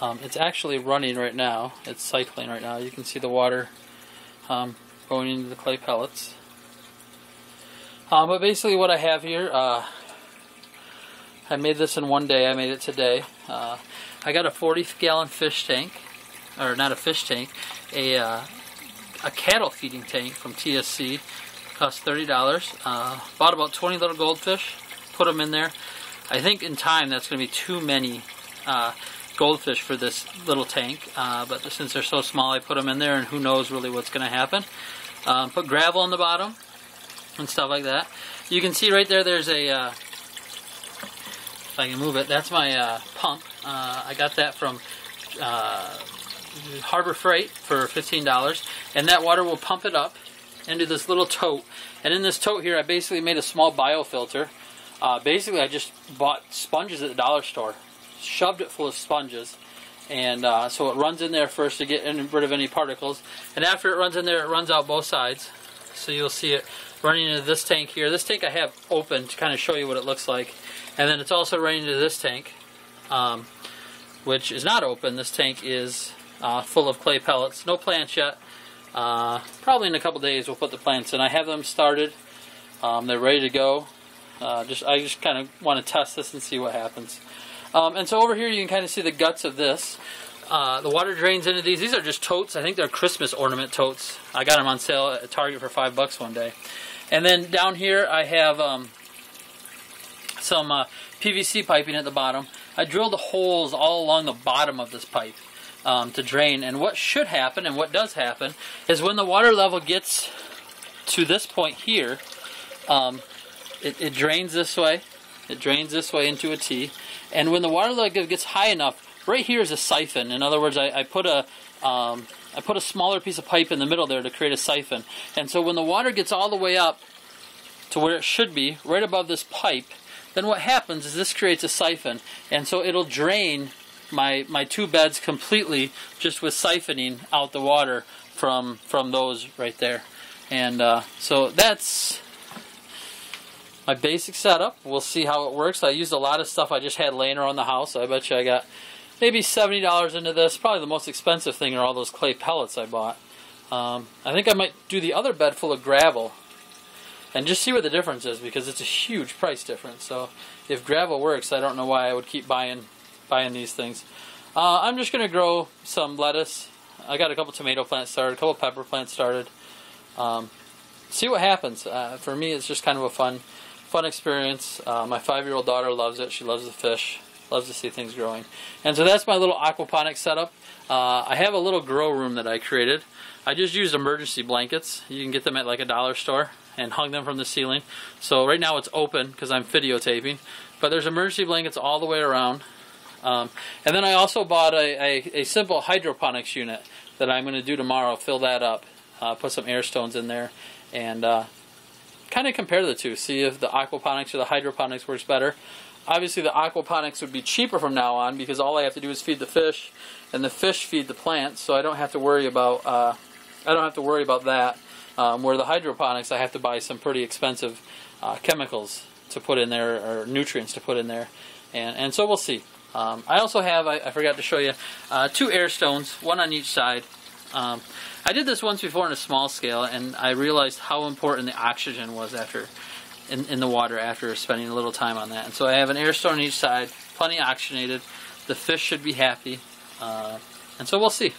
It's actually running right now. It's cycling right now. You can see the water going into the clay pellets. But basically what I have here, I made this in one day. I made it today. I got a 40-gallon fish tank, or not a fish tank, a cattle feeding tank from TSC. Cost $30. Bought about 20 little goldfish, put them in there. I think in time that's going to be too many goldfish for this little tank, but since they're so small, I put them in there, and who knows really what's going to happen. Put gravel on the bottom and stuff like that. You can see right there, there's a, if I can move it, that's my pump. I got that from Harbor Freight for $15, and that water will pump it up into this little tote. And in this tote here, I basically made a small biofilter. Basically, I just bought sponges at the dollar store, shoved it full of sponges, and so it runs in there first to get rid of any particles, and after it runs in there, it runs out both sides. So you'll see it running into this tank here. This tank I have open to kind of show you what it looks like, and then it's also running into this tank, which is not open. This tank is full of clay pellets. No plants yet. Probably in a couple days we'll put the plants in. I have them started. They're ready to go. I just kind of want to test this and see what happens. And so over here you can kind of see the guts of this. The water drains into these. These are just totes. I think they're Christmas ornament totes. I got them on sale at Target for $5 one day. And then down here I have some PVC piping at the bottom. I drilled the holes all along the bottom of this pipe to drain. And what should happen, and what does happen, is when the water level gets to this point here, it drains this way. It drains this way into a T. And when the water level gets high enough, right here is a siphon. In other words, I put a smaller piece of pipe in the middle there to create a siphon. And so when the water gets all the way up to where it should be, right above this pipe, then what happens is this creates a siphon. And so it'll drain my two beds completely just with siphoning out the water from those right there. And so that's my basic setup. We'll see how it works. I used a lot of stuff I just had laying around the house. I bet you I got maybe $70 into this. Probably the most expensive thing are all those clay pellets I bought. I think I might do the other bed full of gravel and just see what the difference is, because it's a huge price difference. So if gravel works, I don't know why I would keep buying these things. I'm just going to grow some lettuce. I got a couple tomato plants started, a couple pepper plants started. See what happens. For me, it's just kind of a fun experience. My 5-year-old daughter loves it. She loves the fish, loves to see things growing. And so that's my little aquaponics setup. I have a little grow room that I created. I just used emergency blankets. You can get them at like a dollar store, and hung them from the ceiling. So right now it's open because I'm videotaping, but there's emergency blankets all the way around. And then I also bought a simple hydroponics unit that I'm going to do tomorrow. Fill that up, put some air stones in there, and kind of compare the two, see if the aquaponics or the hydroponics works better. Obviously the aquaponics would be cheaper from now on because all I have to do is feed the fish, and the fish feed the plants, so I don't have to worry about that. Where the hydroponics, I have to buy some pretty expensive chemicals to put in there, or nutrients to put in there, and so we'll see. I also have, I forgot to show you, 2 air stones, one on each side. I did this once before on a small scale, and I realized how important the oxygen was in the water after spending a little time on that. And so I have an air stone on each side, plenty oxygenated. The fish should be happy, and so we'll see.